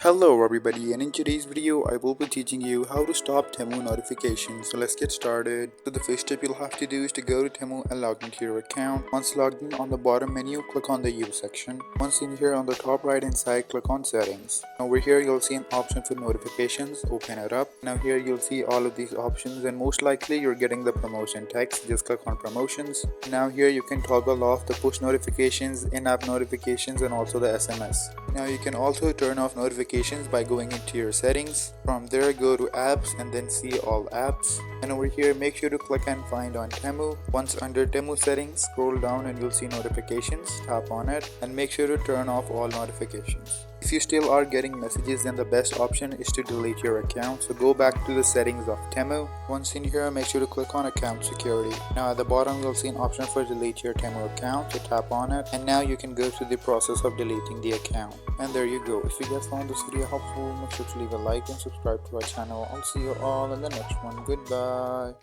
Hello everybody, and in today's video I will be teaching you how to stop Temu notifications. So let's get started. So the first step you'll have to do is to go to Temu and log into your account. Once logged in, on the bottom menu click on the use section. Once in here, on the top right hand side click on settings. Over here you'll see an option for notifications. Open it up. Now here you'll see all of these options, and most likely you're getting the promotion text. Just click on promotions. Now here you can toggle off the push notifications, in-app notifications, and also the SMS. Now you can also turn off notifications by going into your settings. From there go to apps and then see all apps, and over here make sure to click and find on Temu. Once under Temu settings, scroll down and you'll see notifications. Tap on it and make sure to turn off all notifications. If you still are getting messages, then the best option is to delete your account. So go back to the settings of Temu. Once in here, make sure to click on account security. Now at the bottom you'll see an option for delete your Temu account. So tap on it and now you can go through the process of deleting the account. And there you go. If you guys found this video helpful, make sure to leave a like and subscribe to our channel. I'll see you all in the next one. Goodbye.